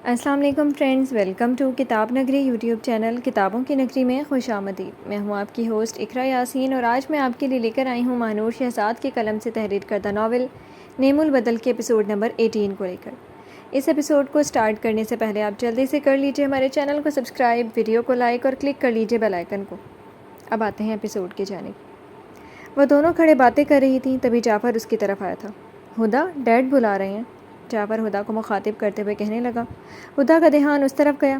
السلام علیکم friends, welcome to کتاب نگری یوٹیوب چینل کتابوں کی نگری میں خوش آمدید۔ میں ہوں آپ کی ہوسٹ اقرا یاسین اور آج میں آپ کے لیے لے کر آئی ہوں ماہنور شہزاد کے قلم سے تحریر کردہ ناول نیم البدل کے ایپیسوڈ نمبر 18 کو لے کر۔ اس ایپیسوڈ کو سٹارٹ کرنے سے پہلے آپ جلدی سے کر لیجئے ہمارے چینل کو سبسکرائب، ویڈیو کو لائک اور کلک کر لیجئے بیل آئیکن کو۔ اب آتے ہیں ایپیسوڈ کی جانب۔ وہ دونوں کھڑے باتیں کر رہی تھیں، تبھی جعفر اس کی طرف آیا تھا۔ ہدا، ڈیڈ بلا رہے ہیں، جعفر ہدا کو مخاطب کرتے ہوئے کہنے لگا۔ ہدا کا دھیان اس طرف گیا۔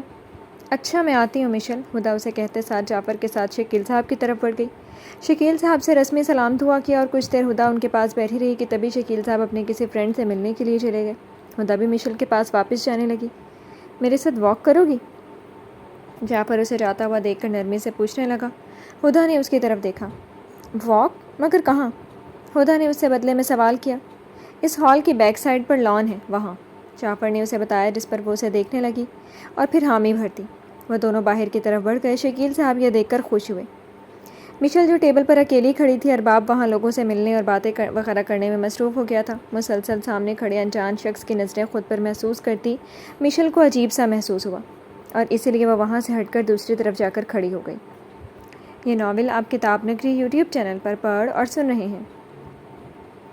اچھا میں آتی ہوں مشل، ہدا اسے کہتے ساتھ جعفر کے ساتھ شکیل صاحب کی طرف بڑھ گئی۔ شکیل صاحب سے رسمی سلام دعا کیا اور کچھ دیر ہدا ان کے پاس بیٹھی رہی کہ تبھی شکیل صاحب اپنے کسی فرینڈ سے ملنے کے لیے چلے گئے۔ ہدا بھی مشل کے پاس واپس جانے لگی۔ میرے ساتھ واک کرو گی؟ جعفر اسے جاتا ہوا دیکھ کر نرمی سے پوچھنے لگا۔ ہدا نے اس کی طرف دیکھا۔ واک؟ مگر کہاں؟ ہدا نے اس سے بدلے میں سوال کیا۔ اس ہال کی بیک سائڈ پر لان ہے، وہاں، جعفر نے اسے بتایا، جس پر وہ اسے دیکھنے لگی اور پھر حامی بھرتی۔ وہ دونوں باہر کی طرف بڑھ گئے۔ شکیل صاحب یہ دیکھ کر خوش ہوئے۔ مشل جو ٹیبل پر اکیلی کھڑی تھی، ارباب وہاں لوگوں سے ملنے اور باتیں وغیرہ کرنے میں مصروف ہو گیا تھا۔ مسلسل سامنے کھڑے انجان شخص کی نظریں خود پر محسوس کرتی مشل کو عجیب سا محسوس ہوا اور اسی لیے وہ وہاں سے ہٹ کر دوسری طرف جا کر کھڑی ہو گئی۔ یہ ناول آپ کتاب نگری یوٹیوب چینل پر پڑھ اور سن رہے ہیں۔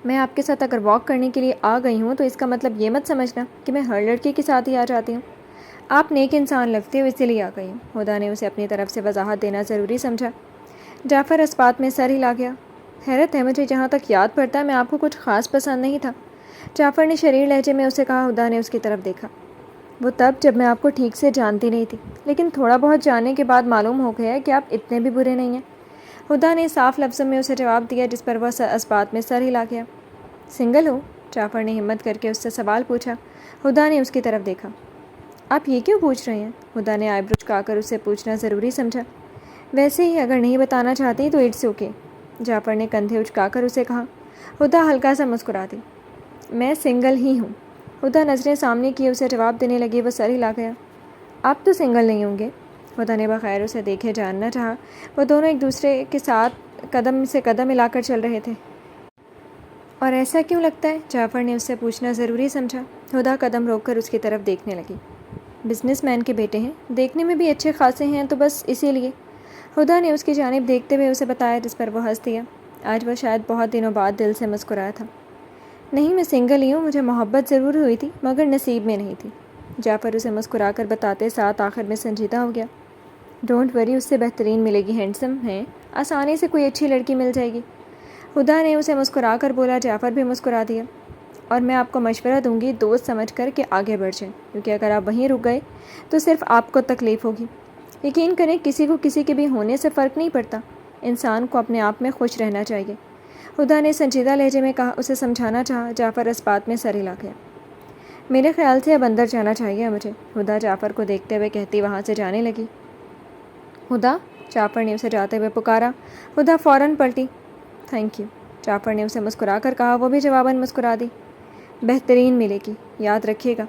میں آپ کے ساتھ اگر واک کرنے کے لیے آ گئی ہوں تو اس کا مطلب یہ مت سمجھنا کہ میں ہر لڑکے کے ساتھ ہی آ جاتی ہوں۔ آپ نیک انسان لگتے ہو، اسی لیے آ گئی ہوں۔ ہدا نے اسے اپنی طرف سے وضاحت دینا ضروری سمجھا۔ جعفر اس بات میں سر ہلا گیا۔ حیرت ہے، مجھے جہاں تک یاد پڑتا ہے میں آپ کو کچھ خاص پسند نہیں تھا، جعفر نے شریر لہجے میں اسے کہا۔ ہدا نے اس کی طرف دیکھا۔ وہ تب جب میں آپ کو ٹھیک سے جانتی نہیں تھی، لیکن تھوڑا بہت جاننے کے بعد معلوم ہو گیا ہے کہ آپ اتنے بھی برے نہیں ہیں، ہدا نے صاف لفظوں میں اسے جواب دیا، جس پر وہ اس بات میں سر ہلا گیا۔ سنگل ہو؟ جعفر نے ہمت کر کے اس سے سوال پوچھا۔ ہدا نے اس کی طرف دیکھا۔ آپ یہ کیوں پوچھ رہے ہیں؟ ہدا نے آئی برو چکا کر اسے پوچھنا ضروری سمجھا۔ ویسے ہی، اگر نہیں بتانا چاہتی تو اٹس اوکے، جعفر نے کندھے اچکا کر اسے کہا۔ ہدا ہلکا سا مسکرا دی۔ میں سنگل ہی ہوں، ہدا نظریں سامنے کیے اسے جواب دینے لگی۔ وہ سر ہلا گیا۔ آپ تو سنگل نہیں ہوں گے، ہدا نے بغیر اسے دیکھے جاننا چاہا۔ وہ دونوں ایک دوسرے کے ساتھ قدم سے قدم ملا کر چل رہے تھے۔ اور ایسا کیوں لگتا ہے؟ جعفر نے اس سے پوچھنا ضروری سمجھا۔ ہدا قدم روک کر اس کی طرف دیکھنے لگی۔ بزنس مین کے بیٹے ہیں، دیکھنے میں بھی اچھے خاصے ہیں، تو بس اسی لیے، ہدا نے اس کی جانب دیکھتے ہوئے اسے بتایا، جس پر وہ ہنس دیا۔ آج وہ شاید بہت دنوں بعد دل سے مسکرایا تھا۔ نہیں، میں سنگل ہی ہوں، مجھے محبت ضرور ہوئی تھی مگر نصیب میں نہیں تھی، جعفر اسے مسکرا کر بتاتے ساتھ آخر میں سنجیدہ ہو گیا۔ ڈونٹ وری، اس سے بہترین ملے گی، ہینڈسم ہے، آسانی سے کوئی اچھی لڑکی مل جائے گی، ہدا نے اسے مسکرا کر بولا۔ جعفر بھی مسکرا دیا۔ اور میں آپ کو مشورہ دوں گی دوست سمجھ کر کہ آگے بڑھ جائیں، کیونکہ اگر آپ وہیں رک گئے تو صرف آپ کو تکلیف ہوگی۔ یقین کریں، کسی کو کسی کے بھی ہونے سے فرق نہیں پڑتا، انسان کو اپنے آپ میں خوش رہنا چاہیے، ہدا نے سنجیدہ لہجے میں کہا۔ اسے سمجھانا چاہا، جعفر اس بات میں سر ہلا گیا۔ میرے خیال سے اب اندر جانا چاہیے مجھے، ہدا جعفر کو دیکھتے ہوئے کہتی وہاں سے جانے لگی۔ ہدا، جعفر نے اسے جاتے ہوئے پکارا۔ ہدا فوراً پلٹی۔ تھینک یو، جعفر نے اسے مسکرا کر کہا۔ وہ بھی جواباً مسکرا دی۔ بہترین ملے گی، یاد رکھیے گا،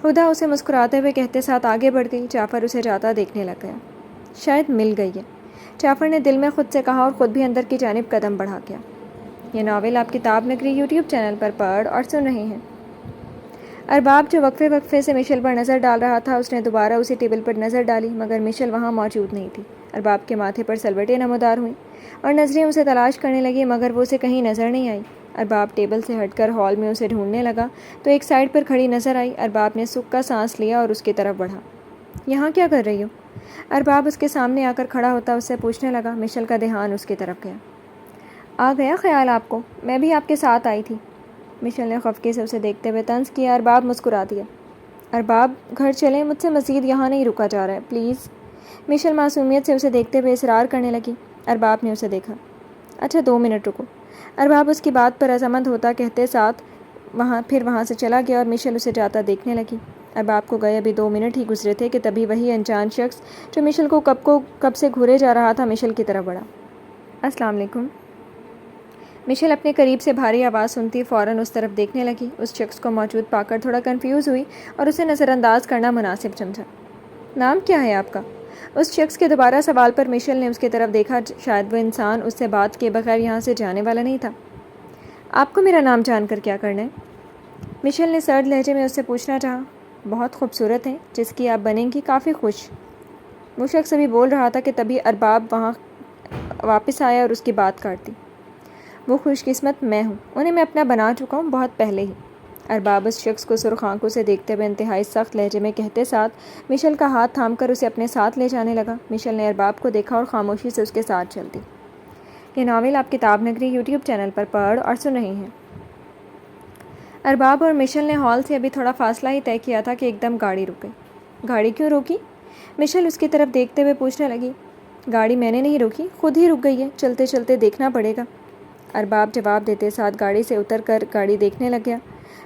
ہدا اسے مسکراتے ہوئے کہتے ساتھ آگے بڑھ گئی۔ جعفر اسے جاتا دیکھنے لگ گیا۔ شاید مل گئی ہے، جعفر نے دل میں خود سے کہا اور خود بھی اندر کی جانب قدم بڑھا گیا۔ یہ ناول آپ کتاب نگری یوٹیوب چینل پر پڑھ اور سن رہے ہیں۔ ارباب جو وقفے وقفے سے مشل پر نظر ڈال رہا تھا، اس نے دوبارہ اسی ٹیبل پر نظر ڈالی، مگر مشل وہاں موجود نہیں تھی۔ ارباب کے ماتھے پر سلوٹیں نمودار ہوئیں اور نظریں اسے تلاش کرنے لگیں، مگر وہ اسے کہیں نظر نہیں آئی۔ ارباب ٹیبل سے ہٹ کر ہال میں اسے ڈھونڈنے لگا تو ایک سائڈ پر کھڑی نظر آئی۔ ارباب نے سکھ کا سانس لیا اور اس کی طرف بڑھا۔ یہاں کیا کر رہی ہو؟ ارباب اس کے سامنے آ کر کھڑا ہوتا اس سے پوچھنے لگا۔ مشل کا دھیان اس کی طرف گیا۔ آ گیا خیال آپ کو؟ میں بھی آپ کے ساتھ آئی تھی، مشل نے خفگی سے اسے دیکھتے ہوئے طنز کیا۔ ارباب مسکرا دیا۔ ارباب، گھر چلیں، مجھ سے مزید یہاں نہیں رکا جا رہا ہے، پلیز، مشل معصومیت سے اسے دیکھتے ہوئے اصرار کرنے لگی۔ ارباب نے اسے دیکھا۔ اچھا 2 منٹ رکو، ارباب اس کی بات پر رضامند ہوتا کہتے ساتھ وہاں سے چلا گیا اور مشل اسے جاتا دیکھنے لگی۔ ارباب کو گئے ابھی 2 منٹ ہی گزرے تھے کہ تبھی وہی انجان شخص جو مشل کو کب سے گھورے جا رہا تھا مشل کی طرف بڑھا۔ السلام علیکم۔ مشل اپنے قریب سے بھاری آواز سنتی فوراً اس طرف دیکھنے لگی۔ اس شخص کو موجود پا کر تھوڑا کنفیوز ہوئی اور اسے نظر انداز کرنا مناسب سمجھا۔ نام کیا ہے آپ کا؟ اس شخص کے دوبارہ سوال پر مشل نے اس کی طرف دیکھا۔ شاید وہ انسان اس سے بات کیے بغیر یہاں سے جانے والا نہیں تھا۔ آپ کو میرا نام جان کر کیا کرنا ہے؟ مشل نے سرد لہجے میں اس سے پوچھنا چاہا۔ بہت خوبصورت ہیں، جس کی آپ بنیں گی کافی خوش۔ وہ شخص ابھی بول رہا تھا کہ تبھی ارباب وہاں واپس آیا اور اس کی بات کاٹ دی۔ وہ خوش قسمت میں ہوں، انہیں میں اپنا بنا چکا ہوں بہت پہلے ہی۔ ارباب اس شخص کو سرخ آنکھوں سے دیکھتے ہوئے انتہائی سخت لہجے میں کہتے ساتھ مشل کا ہاتھ تھام کر اسے اپنے ساتھ لے جانے لگا۔ مشل نے ارباب کو دیکھا اور خاموشی سے اس کے ساتھ چل دی۔ یہ ناول آپ کتاب نگری یوٹیوب چینل پر پڑھ اور سن رہی ہیں۔ ارباب اور مشل نے ہال سے ابھی تھوڑا فاصلہ ہی طے کیا تھا کہ ایک دم گاڑی رک گئی۔ گاڑی کیوں روکی؟ مشل اس کی طرف دیکھتے ہوئے پوچھنے لگی۔ گاڑی میں نے نہیں روکی، خود ہی رک گئی ہے، چلتے چلتے دیکھنا پڑے گا۔ ارباب جواب دیتے ساتھ گاڑی سے اتر کر گاڑی دیکھنے لگ گیا۔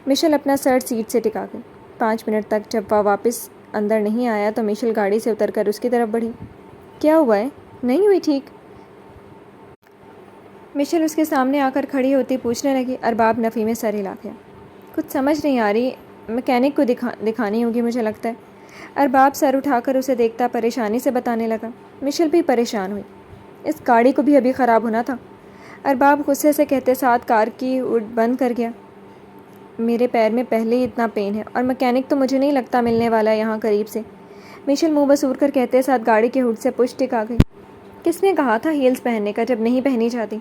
مشل اپنا سر سیٹ سے ٹکا گئی۔ 5 منٹ تک جب وہ واپس اندر نہیں آیا تو مشل گاڑی سے اتر کر اس کی طرف بڑھی۔ کیا ہوا ہے؟ نہیں ہوئی ٹھیک؟ مشل اس کے سامنے آ کر کھڑی ہوتی پوچھنے لگی۔ ارباب نفی میں سر ہلا گیا۔ کچھ سمجھ نہیں آ رہی، میکینک کو دکھانی ہوگی مجھے لگتا ہے۔ ارباب سر اٹھا کر اسے دیکھتا پریشانی سے بتانے لگا۔ مشل بھی پریشان ہوئی۔ اس گاڑی کو بھی ابھی خراب ہونا تھا۔ ارباب غصے سے کہتے ساتھ کار کی ہڈ بند کر گیا۔ میرے پیر میں پہلے ہی اتنا پین ہے اور میکینک تو مجھے نہیں لگتا ملنے والا یہاں قریب سے۔ مشل منہ بسور کر کہتے ساتھ گاڑی کے ہڈ سے پشت ٹکا گئی۔ کس نے کہا تھا ہیلز پہننے کا جب نہیں پہنی جاتی؟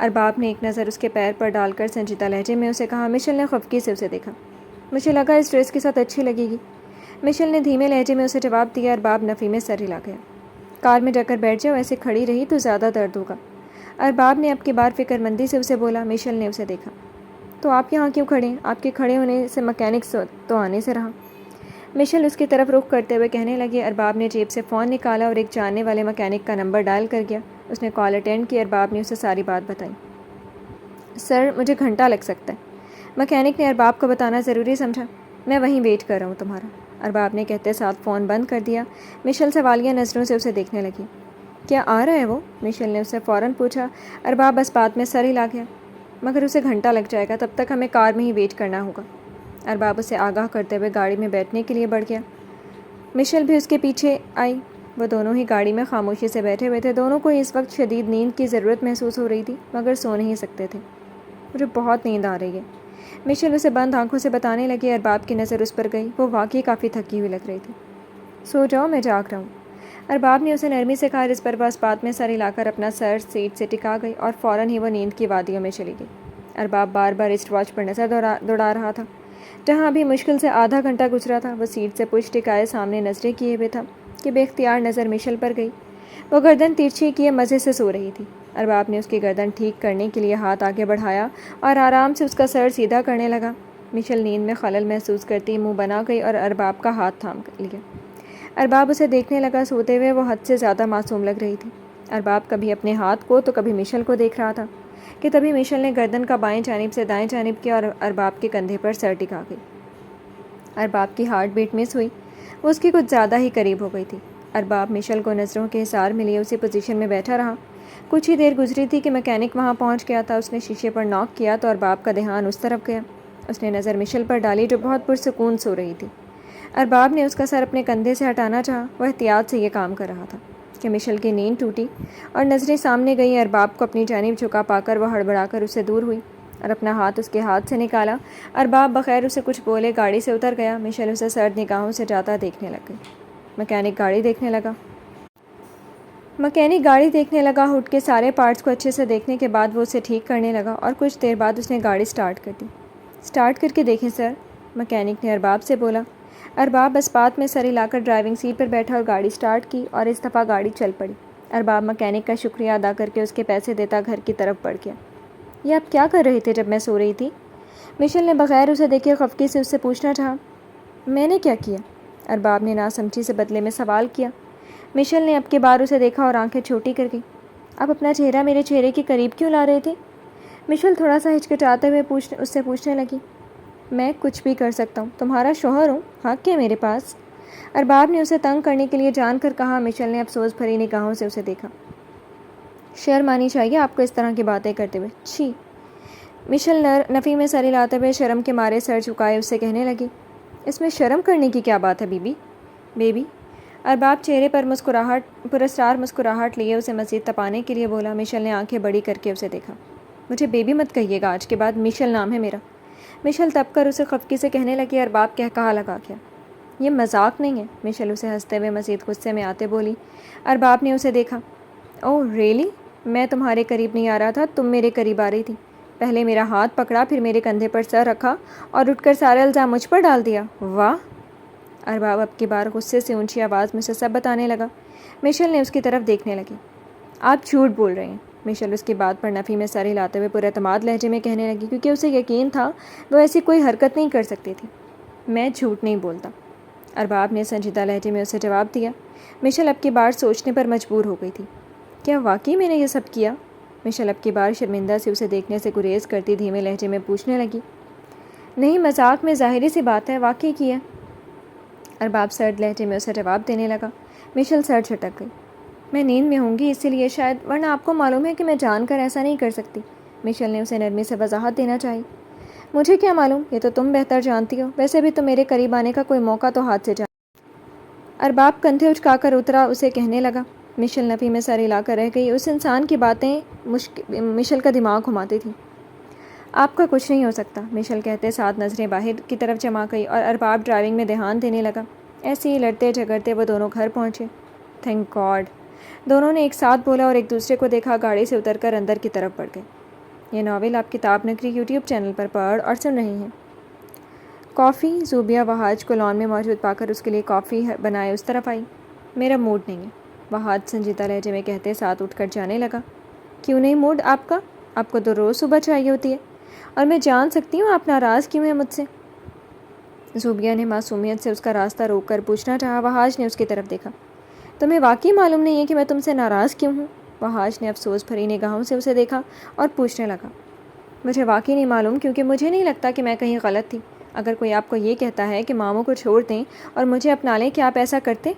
ارباب نے ایک نظر اس کے پیر پر ڈال کر سنجیدہ لہجے میں اسے کہا۔ مشل نے خفگی سے اسے دیکھا۔ مجھے لگا اس ڈریس کے ساتھ اچھی لگے گی۔ مشل نے دھیمے لہجے میں اسے جواب دیا۔ ارباب نفی میں سر ہلا گیا۔ کار میں جا کر بیٹھ جاؤ، ایسے کھڑی رہی تو زیادہ درد ہوگا۔ ارباب نے اب کی بار فکر مندی سے اسے بولا۔ مشل نے اسے دیکھا۔ تو آپ یہاں کیوں کھڑے ہیں؟ آپ کے کھڑے ہونے سے میکینک تو آنے سے رہا۔ مشل اس کی طرف رخ کرتے ہوئے کہنے لگے۔ ارباب نے جیب سے فون نکالا اور ایک جاننے والے میکینک کا نمبر ڈائل کر گیا۔ اس نے کال اٹینڈ کی۔ ارباب نے اسے ساری بات بتائی۔ سر مجھے گھنٹہ لگ سکتا ہے، میکینک نے ارباب کو بتانا ضروری سمجھا۔ میں وہیں ویٹ کر رہا ہوں تمہارا، ارباب نے کہتے ساتھ فون بند کر دیا۔ مشل سوالیہ نظروں سے اسے دیکھنے لگی۔ کیا آ رہا ہے وہ؟ مشل نے اسے فوراً پوچھا۔ ارباب بس بات میں سر ہلا گیا۔ مگر اسے گھنٹہ لگ جائے گا، تب تک ہمیں کار میں ہی ویٹ کرنا ہوگا۔ ارباب اسے آگاہ کرتے ہوئے گاڑی میں بیٹھنے کے لیے بڑھ گیا۔ مشل بھی اس کے پیچھے آئی۔ وہ دونوں ہی گاڑی میں خاموشی سے بیٹھے ہوئے تھے۔ دونوں کو اس وقت شدید نیند کی ضرورت محسوس ہو رہی تھی، مگر سو نہیں سکتے تھے۔ مجھے بہت نیند آ رہی ہے، مشل اسے بند آنکھوں سے بتانے لگی۔ ارباب کی نظر اس پر گئی۔ وہ واقعی کافی تھکی ہوئی لگ رہی تھی۔ سو جاؤ، میں جاگ رہا ہوں، ارباب نے اسے نرمی سے کہا۔ اس پر بس بات میں سر ہلا کر اپنا سر سیٹ سے ٹکا گئی اور فوراً ہی وہ نیند کی وادیوں میں چلی گئی۔ ارباب بار بار اسٹ واچ پر نظر دوڑا رہا تھا۔ جہاں ابھی مشکل سے آدھا گھنٹہ گزرا تھا، وہ سیٹ سے پشت ٹکائے سامنے نظریں کیے ہوئے تھا کہ بے اختیار نظر مشل پر گئی۔ وہ گردن ترچھی کیے مزے سے سو رہی تھی۔ ارباب نے اس کی گردن ٹھیک کرنے کے لیے ہاتھ آگے بڑھایا اور آرام سے اس کا سر سیدھا کرنے لگا۔ مشل نیند میں خلل محسوس کرتی منہ بنا گئی اور ارباب کا ہاتھ تھام لیا۔ ارباب اسے دیکھنے لگا۔ سوتے ہوئے وہ حد سے زیادہ معصوم لگ رہی تھی۔ ارباب کبھی اپنے ہاتھ کو تو کبھی مشل کو دیکھ رہا تھا کہ تبھی مشل نے گردن کا بائیں جانب سے دائیں جانب کیا اور ارباب کے کندھے پر سر ٹکا گئی۔ ارباب کی ہارٹ بیٹ مس ہوئی۔ وہ اس کی کچھ زیادہ ہی قریب ہو گئی تھی۔ ارباب مشل کو نظروں کے حصار میں لیے اسی پوزیشن میں بیٹھا رہا۔ کچھ ہی دیر گزری تھی کہ میکینک وہاں پہنچ گیا تھا۔ اس نے شیشے پر ناک کیا تو ارباب کا دھیان اس طرف گیا۔ اس نے نظر مشل پر ڈالی جو بہت پرسکون سو رہی تھی۔ ارباب نے اس کا سر اپنے کندھے سے ہٹانا چاہا۔ وہ احتیاط سے یہ کام کر رہا تھا کہ مشل کی نیند ٹوٹی اور نظریں سامنے گئیں۔ ارباب کو اپنی جانب جھکا پا کر وہ ہڑبڑا کر اس سے دور ہوئی اور اپنا ہاتھ اس کے ہاتھ سے نکالا۔ ارباب بغیر اسے کچھ بولے گاڑی سے اتر گیا۔ مشل اسے سرد نگاہوں سے جاتا دیکھنے لگ گئی۔ میکینک گاڑی دیکھنے لگا۔ ہڈ کے سارے پارٹس کو اچھے سے دیکھنے کے بعد وہ اسے ٹھیک کرنے لگا اور کچھ دیر بعد اس نے گاڑی سٹارٹ کر دی۔ سٹارٹ کر کے دیکھیں سر، میکینک نے ارباب سے بولا۔ ارباب بس بات میں سر ہلا کر ڈرائیونگ سیٹ پر بیٹھا اور گاڑی سٹارٹ کی اور اس دفعہ گاڑی چل پڑی۔ ارباب میکینک کا شکریہ ادا کر کے اس کے پیسے دیتا گھر کی طرف بڑھ گیا۔ یہ آپ کیا کر رہے تھے جب میں سو رہی تھی؟ مشل نے بغیر اسے دیکھے خفگی سے اس سے پوچھنا چاہا۔ میں نے کیا کیا؟ ارباب نے ناسمجھی سے بدلے میں سوال کیا۔ مشل نے اب کی بار اسے دیکھا اور آنکھیں چھوٹی کر گئی۔ آپ اپنا چہرہ میرے چہرے کے قریب کیوں لا رہے تھے؟ مشل تھوڑا سا ہچکچاتے ہوئے اس سے پوچھنے لگی۔ میں کچھ بھی کر سکتا ہوں، تمہارا شوہر ہوں، حق ہے میرے پاس، ارباب نے اسے تنگ کرنے کے لیے جان کر کہا۔ مشل نے افسوس بھری نگاہوں سے اسے دیکھا۔ شرم آنی چاہیے آپ کو اس طرح کی باتیں کرتے ہوئے، چھی۔ مشل نفی میں سر ہلاتے ہوئے شرم کے مارے سر جھکائے اس سے کہنے لگی۔ اس میں شرم کرنے کی کیا بات ہے بیبی؟ ارباب چہرے پر پراسرار مسکراہٹ لیے اسے مزید تپانے کے لیے بولا۔ مشل نے آنکھیں بڑی کر کے اسے دیکھا۔ مجھے بیبی مت کہیے گا، آج کے بعد مشل نام ہے میرا۔ مشل تپ کر اسے خفگی سے کہنے لگی۔ ارباب کہا لگا گیا۔ یہ مذاق نہیں ہے، مشل اسے ہنستے ہوئے مزید غصے میں آتے بولی۔ ارباب نے اسے دیکھا۔ اوہ ریئلی؟ میں تمہارے قریب نہیں آ رہا تھا، تم میرے قریب آ رہی تھی۔ پہلے میرا ہاتھ پکڑا، پھر میرے کندھے پر سر رکھا اور اٹھ کر سارا الزام مجھ پر ڈال دیا۔ واہ! ارباب اب کی بار غصے سے اونچی آواز میں سے سب بتانے لگا۔ مشل نے اس کی طرف دیکھنے لگی۔ آپ جھوٹ بول رہے ہیں، مشل اس کی بات پر نفی میں سر ہلاتے ہوئے پر اعتماد لہجے میں کہنے لگی، کیونکہ اسے یقین تھا وہ ایسی کوئی حرکت نہیں کر سکتی تھی۔ میں جھوٹ نہیں بولتا، ارباب نے سنجیدہ لہجے میں اسے جواب دیا۔ مشل اب کی بار سوچنے پر مجبور ہو گئی تھی۔ کیا واقعی میں نے یہ سب کیا؟ مشل اب کی بار شرمندہ سے اسے دیکھنے سے گریز کرتی دھیمے لہجے میں پوچھنے لگی۔ نہیں، مذاق میں، ظاہری سی بات ہے، واقعی کیا۔ ارباب سرد لہجے میں اسے جواب دینے لگا۔ مشل سر جھٹک گئی۔ میں نیند میں ہوں گی اسی لیے شاید، ورنہ آپ کو معلوم ہے کہ میں جان کر ایسا نہیں کر سکتی۔ مشل نے اسے نرمی سے وضاحت دینا چاہی۔ مجھے کیا معلوم، یہ تو تم بہتر جانتی ہو، ویسے بھی تو میرے قریب آنے کا کوئی موقع تو ہاتھ سے جا۔ ارباب کندھے اچکا کر اترا اسے کہنے لگا۔ مشل نفی میں سر ہلا کر رہ گئی۔ اس انسان کی باتیں مشل کا دماغ گھماتی تھی۔ آپ کا کچھ نہیں ہو سکتا، مشل کہتے ساتھ نظریں باہر کی طرف جما گئی اور ارباب ڈرائیونگ میں دھیان دینے لگا۔ ایسے ہی لڑتے جھگڑتے وہ دونوں گھر پہنچے۔ تھینک گاڈ، دونوں نے ایک ساتھ بولا اور ایک دوسرے کو دیکھا گاڑی سے اتر کر اندر کی طرف بڑھ گئے۔ یہ ناول آپ کتاب نگری یوٹیوب چینل پر پڑھ اور سن رہے ہیں۔ کافی؟ زوبیہ وہاج کو لان میں موجود پا کر اس کے لیے کافی بنائے اس طرف آئی۔ میرا موڈ نہیں ہے، وہاج سنجیدہ لہجے میں کہتے ساتھ اٹھ کر جانے لگا۔ کیوں نہیں موڈ آپ کا؟ آپ کو تو روز صبح چاہیے ہوتی ہے، اور میں جان سکتی ہوں آپ ناراض کیوں ہیں مجھ سے؟ زوبیہ نے معصومیت سے اس کا راستہ روک کر پوچھنا چاہا۔ وہاج نے اس کی طرف دیکھا۔ تمہیں واقعی معلوم نہیں ہے کہ میں تم سے ناراض کیوں ہوں؟ وہاج نے افسوس بھری نگاہوں سے اسے دیکھا اور پوچھنے لگا۔ مجھے واقعی نہیں معلوم، کیونکہ مجھے نہیں لگتا کہ میں کہیں غلط تھی۔ اگر کوئی آپ کو یہ کہتا ہے کہ ماموں کو چھوڑ دیں اور مجھے اپنا لیں، کیا آپ ایسا کرتے؟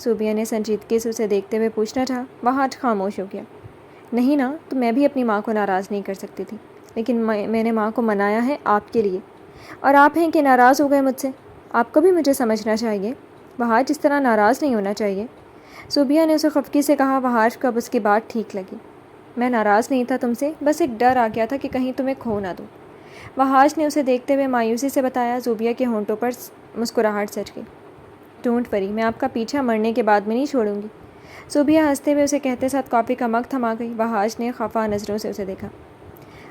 زوبیہ نے سنجیدگی سے اسے دیکھتے ہوئے پوچھنا چاہا۔ وہاج خاموش ہو گیا۔ نہیں نا، تو میں بھی اپنی ماں کو ناراض نہیں کر سکتی تھی، لیکن میں نے ماں کو منایا ہے آپ کے لیے، اور آپ ہیں کہ ناراض ہو گئے مجھ سے۔ آپ کو بھی مجھے سمجھنا چاہیے، وہاج اس طرح ناراض نہیں ہونا چاہیے۔ زوبیہ نے اسے خفگی سے کہا۔ وہاج کو اب اس کی بات ٹھیک لگی۔ میں ناراض نہیں تھا تم سے، بس ایک ڈر آ گیا تھا کہ کہیں تمہیں کھو نہ دوں، وہاج نے اسے دیکھتے ہوئے مایوسی سے بتایا۔ زوبیہ کے ہونٹوں پر مسکراہٹ سج گئی۔ ڈونٹ وری، میں آپ کا پیچھا مرنے کے بعد میں نہیں چھوڑوں گی، زوبیہ ہنستے ہوئے اسے کہتے ساتھ کافی کا مگ تھما گئی۔ وہاج نے خفا نظروں سے اسے دیکھا۔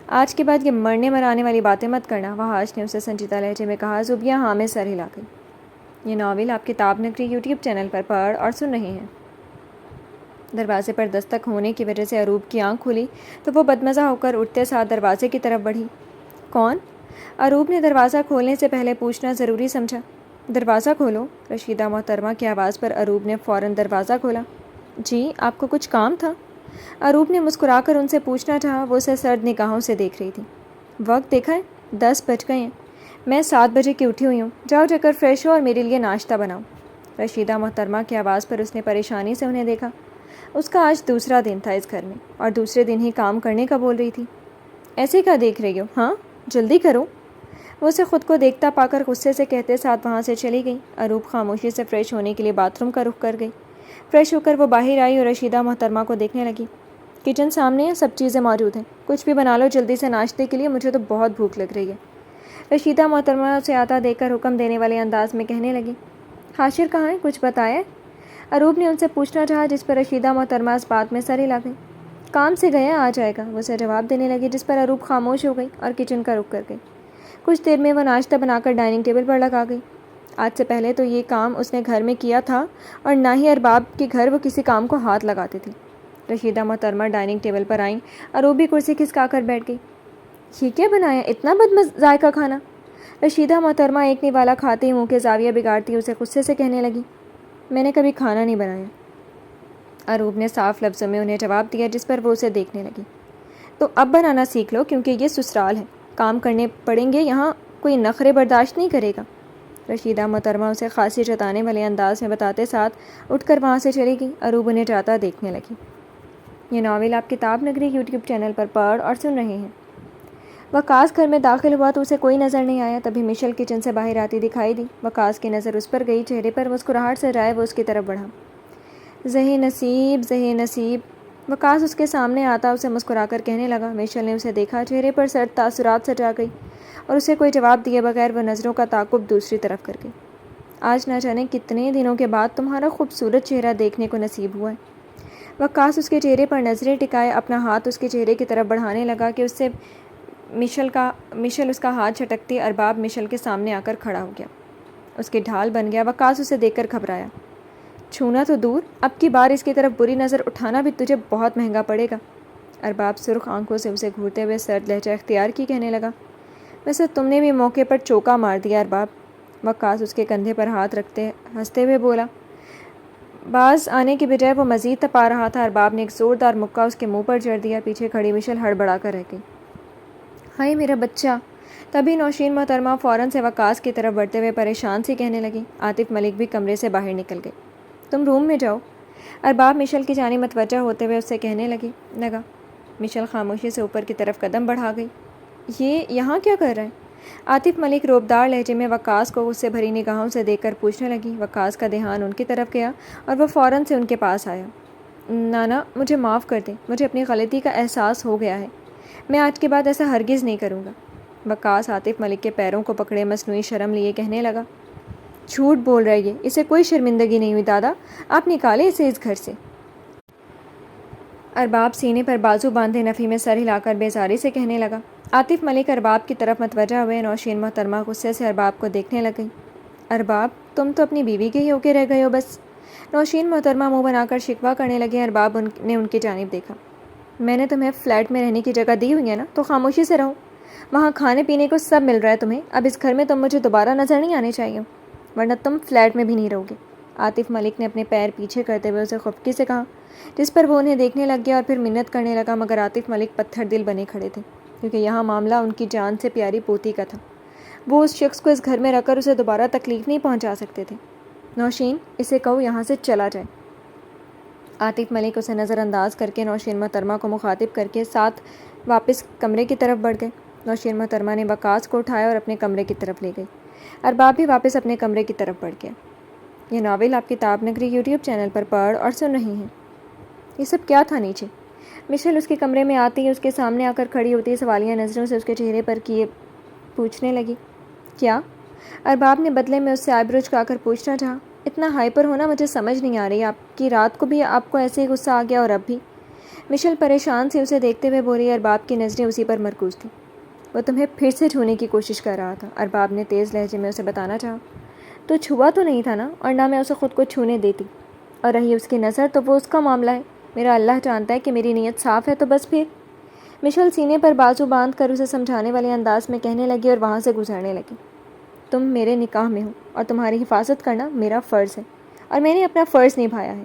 آج کے بعد یہ مرنے مرانے والی باتیں مت کرنا، وہاج نے اسے سنجیدہ لہجے میں کہا۔ زوبیہ ہاں میں سر ہلا گئی۔ یہ ناول آپ کتاب نگری یوٹیوب چینل پر پڑھ اور سن رہے ہیں۔ دروازے پر دستک ہونے کی وجہ سے اروب کی آنکھ کھلی تو وہ بدمزہ ہو کر اٹھتے ساتھ دروازے کی طرف بڑھی۔ کون؟ اروب نے دروازہ کھولنے سے پہلے پوچھنا ضروری سمجھا۔ دروازہ کھولو، رشیدہ محترمہ کی آواز پر اروب نے فوراً دروازہ کھولا۔ جی، آپ کو کچھ کام تھا؟ اروب نے مسکرا کر ان سے پوچھنا چاہا۔ وہ اسے سرد نگاہوں سے دیکھ رہی تھی۔ وقت دیکھا ہے؟ 10 بج گئے ہیں۔ میں 7 بجے کی اٹھی ہوئی ہوں، جاؤ جا کر فریش ہو اور میرے لیے ناشتہ بناؤ۔ رشیدہ محترمہ کی آواز پر اس نے پریشانی سے انہیں دیکھا۔ اس کا آج دوسرا دن تھا اس گھر میں، اور دوسرے دن ہی کام کرنے کا بول رہی تھی۔ ایسے کیا دیکھ رہی ہو؟ ہاں جلدی کرو، وہ اسے خود کو دیکھتا پا کر غصے سے کہتے ساتھ وہاں سے چلی گئی۔ اروب خاموشی سے فریش ہونے کے لیے باتھ روم کا رخ کر گئی۔ فریش ہو کر وہ باہر آئی اور رشیدہ محترمہ کو دیکھنے لگی۔ کچن سامنے ہے، سب چیزیں موجود ہیں، کچھ بھی بنا لو جلدی سے ناشتے کے لیے، مجھے تو بہت بھوک لگ رہی ہے۔ رشیدہ محترمہ اسے آتا دیکھ کر حکم دینے والے انداز میں کہنے لگی۔ حاشر کہاں ہے، کچھ بتایا؟ اروب نے ان سے پوچھنا چاہا، جس پر رشیدہ محترمہ اس بات میں سر ہلا گئی۔ کام سے گیا، آ جائے گا، وہ اسے جواب دینے لگی، جس پر اروب خاموش ہو گئی اور کچن کا رخ کر گئی۔ کچھ دیر میں وہ ناشتہ بنا کر ڈائننگ ٹیبل پر لگا گئی۔ آج سے پہلے تو یہ کام اس نے گھر میں کیا تھا، اور نہ ہی ارباب کے گھر وہ کسی کام کو ہاتھ لگاتی تھی۔ رشیدہ محترمہ ڈائننگ ٹیبل پر آئیں، اروب بھی کرسی کھسکا کر بیٹھ گئی۔ یہ کیا بنایا، اتنا ذائقہ کھانا؟ رشیدہ محترمہ ایک نوالا کھاتی منہ کے زاویہ بگاڑتی اسے غصے سے کہنے لگی۔ میں نے کبھی کھانا نہیں بنایا، اروب نے صاف لفظوں میں انہیں جواب دیا، جس پر وہ اسے دیکھنے لگی۔ تو اب بنانا سیکھ لو، کیونکہ یہ سسرال ہے، کام کرنے پڑیں گے، یہاں کوئی نخرے برداشت نہیں کرے گا۔ رشیدہ محترمہ اسے خاصی جتانے والے انداز میں بتاتے ساتھ اٹھ کر وہاں سے چلی گئی۔ اروب انہیں جاتا دیکھنے لگی۔ یہ ناول آپ کتاب نگری یوٹیوب چینل پر پڑھ اور سن رہے ہیں۔ وقاص گھر میں داخل ہوا تو اسے کوئی نظر نہیں آیا، تبھی مشل کچن سے باہر آتی دکھائی دی۔ وقاص کی نظر اس پر گئی، چہرے پر مسکراہٹ سجائے وہ اس کی طرف بڑھا۔ زہے نصیب، زہے نصیب، وقاص اس کے سامنے آتا اسے مسکرا کر کہنے لگا۔ مشل نے اسے دیکھا، چہرے پر سرد تاثرات سجا گئی، اور اسے کوئی جواب دیے بغیر وہ نظروں کا تعاقب دوسری طرف کر گئی۔ آج نہ جانے کتنے دنوں کے بعد تمہارا خوبصورت چہرہ دیکھنے کو نصیب ہوا ہے۔ وقاص اس کے چہرے پر نظریں ٹکائے اپنا ہاتھ اس کے چہرے کی طرف بڑھانے لگا کہ مشل اس کا ہاتھ جھٹکتی ارباب مشل کے سامنے آ کر کھڑا ہو گیا، اس کی ڈھال بن گیا۔ وقاص اسے دیکھ کر گھبرایا۔ چھونا تو دور، اب کی بار اس کی طرف بری نظر اٹھانا بھی تجھے بہت مہنگا پڑے گا۔ ارباب سرخ آنکھوں سے اسے گھورتے ہوئے سرد لہجہ اختیار کی کہنے لگا، ویسے تم نے بھی موقع پر چوکا مار دیا ارباب۔ وقاص اس کے کندھے پر ہاتھ رکھتے ہنستے ہوئے بولا۔ باز آنے کی بجائے وہ مزید تپا رہا تھا۔ ارباب نے ایک زوردار مکہ اس کے منہ پر جڑ دیا۔ پیچھے کھڑی مشل ہڑبڑا کر رہ گئی۔ ہائے میرا بچہ! تبھی نوشین محترمہ فوراً سے وقاص کی طرف بڑھتے ہوئے پریشان سی کہنے لگی۔ عاطف ملک بھی کمرے سے باہر نکل گئے۔ تم روم میں جاؤ، ارباب مشل کی جانب متوجہ ہوتے ہوئے اس سے کہنے لگا۔ مشل خاموشی سے اوپر کی طرف قدم بڑھا گئی۔ یہ یہاں کیا کر رہے ہیں؟ عاطف ملک روبدار لہجے میں وقاص کو غصے بھری نگاہوں سے دیکھ کر پوچھنے لگی۔ وقاص کا دھیان ان کی طرف گیا اور وہ فوراً سے ان کے پاس آیا۔ نانا مجھے معاف کر دیں، مجھے اپنی غلطی کا احساس ہو گیا ہے، میں آج کے بعد ایسا ہرگز نہیں کروں گا۔ وقاص عاطف ملک کے پیروں کو پکڑے مصنوعی شرم لیے کہنے لگا، جھوٹ بول رہی ہے، اسے کوئی شرمندگی نہیں ہوئی دادا، آپ نکالے اسے اس گھر سے۔ ارباب سینے پر بازو باندھے نفی میں سر ہلا کر بیزاری سے کہنے لگا۔ عاطف ملک ارباب کی طرف متوجہ ہوئے۔ نوشین محترمہ غصے سے ارباب کو دیکھنے لگ گئی۔ ارباب تم تو اپنی بیوی کے ہی ہو کے رہ گئے ہو بس۔ نوشین محترمہ منہ بنا کر شکوہ کرنے لگے۔ ارباب نے ان کی جانب دیکھا۔ میں نے تمہیں فلیٹ میں رہنے کی جگہ دی ہوئی ہے نا، تو خاموشی سے رہو، وہاں کھانے پینے کو سب مل رہا ہے تمہیں، اب اس گھر میں تم مجھے دوبارہ نظر نہیں آنے چاہیے، ورنہ تم فلیٹ میں بھی نہیں رہو گے۔ عاطف ملک نے اپنے پیر پیچھے کرتے ہوئے اسے خفگی سے کہا، جس پر وہ انہیں دیکھنے لگ گیا اور پھر منت کرنے لگا، مگر عاطف ملک پتھر دل بنے کھڑے تھے، کیونکہ یہاں معاملہ ان کی جان سے پیاری پوتی کا تھا۔ وہ اس شخص کو اس گھر میں رکھ کر اسے دوبارہ تکلیف نہیں پہنچا سکتے تھے۔ نوشین اسے کہو یہاں سے چلا جائے۔ عاطف ملک اسے نظر انداز کر کے نوشین محترمہ کو مخاطب کر کے ساتھ واپس کمرے کی طرف بڑھ گئے۔ نوشین محترمہ نے وقاص کو اٹھایا اور اپنے کمرے کی طرف لے گئی۔ ارباب بھی واپس اپنے کمرے کی طرف بڑھ گیا۔ یہ ناول آپ کتاب نگری یوٹیوب چینل پر پڑھ اور سن رہی ہیں۔ یہ سب کیا تھا نیچے؟ مشل اس کے کمرے میں آتی اس کے سامنے آ کر کھڑی ہوتی سوالیہ نظروں سے اس کے چہرے پر کیے پوچھنے لگی۔ کیا؟ ارباب نے بدلے میں اس سے آئیبرو جھکا کر پوچھنا چاہا۔ اتنا ہائپر ہونا مجھے سمجھ نہیں آ رہی، آپ کی رات کو بھی آپ کو ایسے ہی غصہ آ گیا اور اب بھی؟ مشل پریشان سے اسے دیکھتے ہوئے بولی۔ ارباب کی نظریں اسی پر مرکوز تھیں۔ وہ تمہیں پھر سے چھونے کی کوشش کر رہا تھا، ارباب نے تیز لہجے میں اسے بتانا چاہا۔ تو چھوا تو نہیں تھا نا، اور نہ میں اسے خود کو چھونے دیتی، اور رہی اس کی نظر تو وہ اس کا معاملہ ہے، میرا اللہ جانتا ہے کہ میری نیت صاف ہے، تو بس پھر۔ مشل سینے پر بازو باندھ کر اسے سمجھانے والے انداز میں کہنے لگی اور وہاں سے گزرنے لگی۔ تم میرے نکاح میں ہو اور تمہاری حفاظت کرنا میرا فرض ہے، اور میں نے اپنا فرض نبھایا ہے۔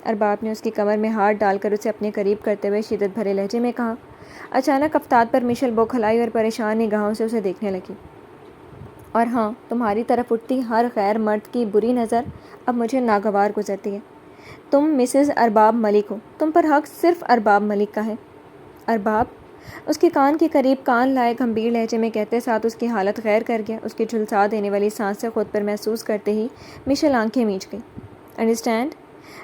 ارباب نے اس کی کمر میں ہاتھ ڈال کر اسے اپنے قریب کرتے ہوئے شدت بھرے لہجے میں کہا۔ اچانک افتاد پر مشل بوکھلائی اور پریشان نگاہوں سے اسے دیکھنے لگی۔ اور ہاں، تمہاری طرف اٹھتی ہر غیر مرد کی بری نظر اب مجھے ناگوار گزرتی ہے۔ تم مسز ارباب ملک ہو، تم پر حق صرف ارباب ملک کا ہے۔ ارباب اس کے کان کے قریب کان لائے گھمبیر لہجے میں کہتے ساتھ اس کی حالت غیر کر گیا۔ اس کی جھلسا دینے والی سانسیں خود پر محسوس کرتے ہی مشل آنکھیں میچ گئی۔ انڈرسٹینڈ؟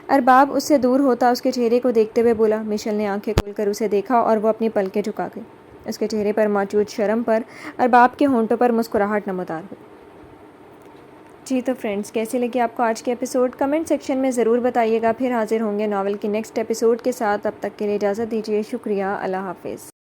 ارباب اس سے دور ہوتا اس کے چہرے کو دیکھتے ہوئے بولا۔ مشل نے آنکھیں کھول کر اسے دیکھا اور وہ اپنی پلکیں جھکا گئی۔ اس کے چہرے پر موجود شرم پر ارباب کے ہونٹوں پر مسکراہٹ نمودار ہوئی۔ جی تو فرینڈز، کیسی لگی آپ کو آج کے ایپیسوڈ؟ کمنٹ سیکشن میں ضرور بتائیے گا۔ پھر حاضر ہوں گے ناول کی نیکسٹ ایپیسوڈ کے ساتھ۔ اب تک کے لیے اجازت دیجیے۔ شکریہ، اللہ حافظ۔